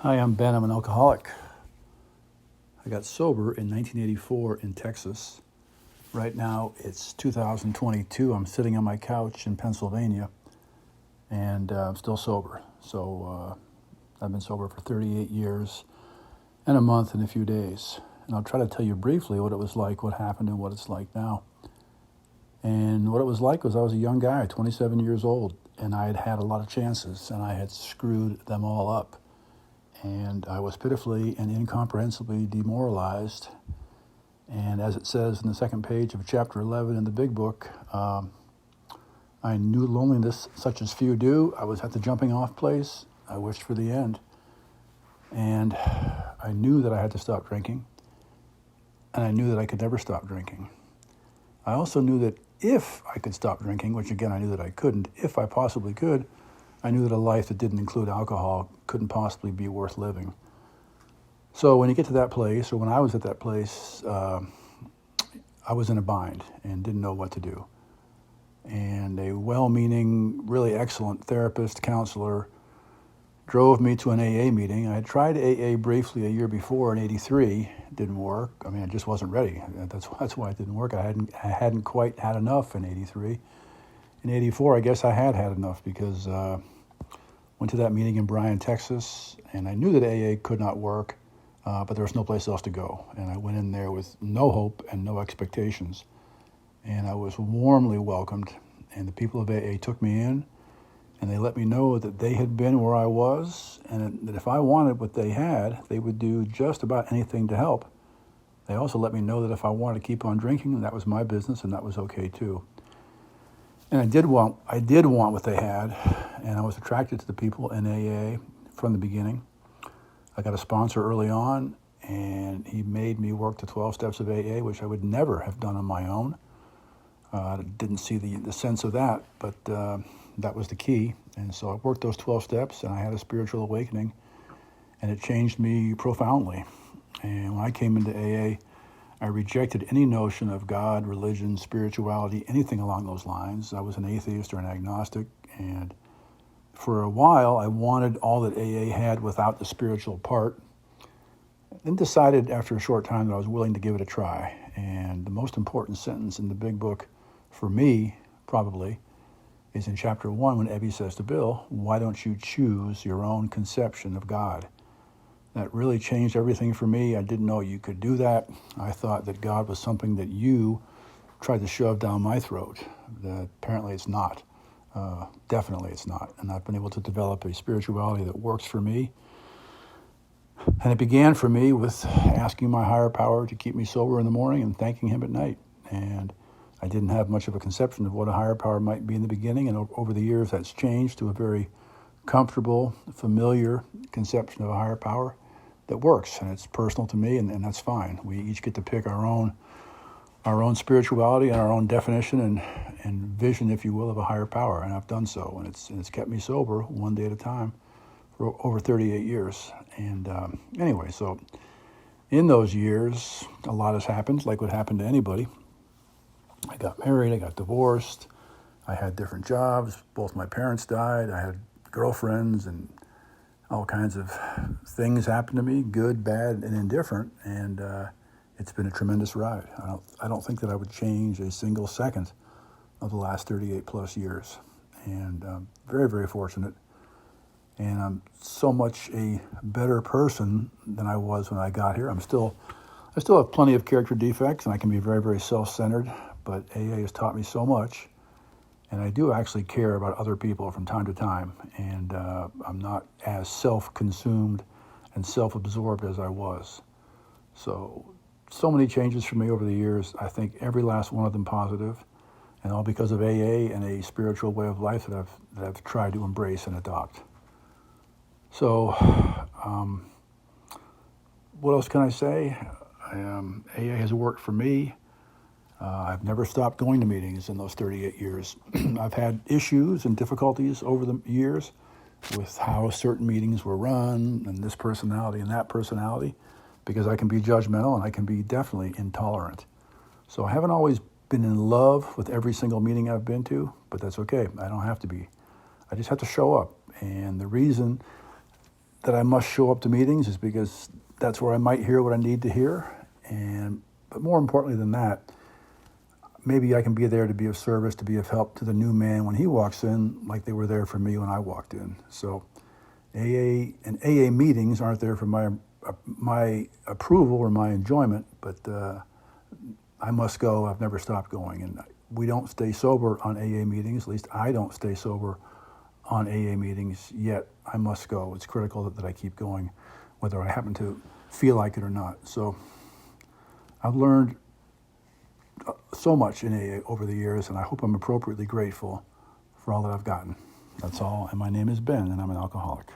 Hi, I'm Ben. I'm an alcoholic. I got sober in 1984 in Texas. Right now it's 2022. I'm sitting on my couch in Pennsylvania and I'm still sober. I've been sober for 38 years and a month and a few days. And I'll try to tell you briefly what it was like, what happened, and what it's like now. And what it was like was I was a young guy, 27 years old, and I had had a lot of chances and I had screwed them all up. And I was pitifully and incomprehensibly demoralized. And as it says in the second page of chapter 11 in the big book, I knew loneliness such as few do. I was at the jumping off place. I wished for the end. And I knew that I had to stop drinking. And I knew that I could never stop drinking. I also knew that if I could stop drinking, which again I knew that I couldn't, if I possibly could, I knew that a life that didn't include alcohol couldn't possibly be worth living. So when you get to that place, or when I was at that place, I was in a bind and didn't know what to do. And a well-meaning, really excellent therapist, counselor, drove me to an AA meeting. I had tried AA briefly a year before in '83. It didn't work. I mean, I just wasn't ready. That's why it didn't work. I hadn't quite had enough in '83. In '84, I guess I had enough because went to that meeting in Bryan, Texas, and I knew that AA could not work, but there was no place else to go. And I went in there with no hope and no expectations. And I was warmly welcomed, and the people of AA took me in, and they let me know that they had been where I was, and that if I wanted what they had, they would do just about anything to help. They also let me know that if I wanted to keep on drinking, that was my business, and that was okay too. And I did want what they had, and I was attracted to the people in AA from the beginning. I got a sponsor early on, and he made me work the 12 steps of AA, which I would never have done on my own. I didn't see the sense of that, but that was the key. And so I worked those 12 steps, and I had a spiritual awakening, and it changed me profoundly. And when I came into AA, I rejected any notion of God, religion, spirituality, anything along those lines. I was an atheist or an agnostic, and for a while I wanted all that AA had without the spiritual part. Then decided after a short time that I was willing to give it a try. And the most important sentence in the big book for me, probably, is in chapter 1 when Evie says to Bill, "Why don't you choose your own conception of God?" That really changed everything for me. I didn't know you could do that. I thought that God was something that you tried to shove down my throat. That apparently it's not. Definitely it's not. And I've been able to develop a spirituality that works for me. And it began for me with asking my higher power to keep me sober in the morning and thanking him at night. And I didn't have much of a conception of what a higher power might be in the beginning. And over the years, that's changed to a very comfortable, familiar conception of a higher power that works, and it's personal to me, and that's fine. We each get to pick our own spirituality and our own definition and vision, if you will, of a higher power, and I've done so, and it's kept me sober one day at a time for over 38 years. And anyway, so in those years, a lot has happened, like what happened to anybody. I got married, I got divorced, I had different jobs, both my parents died, I had girlfriends, and all kinds of things happened to me, good, bad, and indifferent, and it's been a tremendous ride. I don't think that I would change a single second of the last 38 plus years, and I'm very, very fortunate, and I'm so much a better person than I was when I got here. I still have plenty of character defects, and I can be very, very self-centered, but AA has taught me so much. And I do actually care about other people from time to time, and I'm not as self-consumed and self-absorbed as I was. So many changes for me over the years. I think every last one of them positive, and all because of AA and a spiritual way of life that I've tried to embrace and adopt. So, what else can I say? AA has worked for me. I've never stopped going to meetings in those 38 years. I've had issues and difficulties over the years with how certain meetings were run and this personality and that personality, because I can be judgmental and I can be definitely intolerant. So I haven't always been in love with every single meeting I've been to, but that's okay. I don't have to be. I just have to show up. And the reason that I must show up to meetings is because that's where I might hear what I need to hear. But more importantly than that, maybe I can be there to be of service, to be of help to the new man when he walks in, like they were there for me when I walked in. So AA meetings aren't there for my approval or my enjoyment, but I must go. I've never stopped going. And we don't stay sober on AA meetings. At least I don't stay sober on AA meetings, yet I must go. It's critical that I keep going, whether I happen to feel like it or not. So I've learned so much in AA over the years, and I hope I'm appropriately grateful for all that I've gotten. That's all, and my name is Ben, and I'm an alcoholic.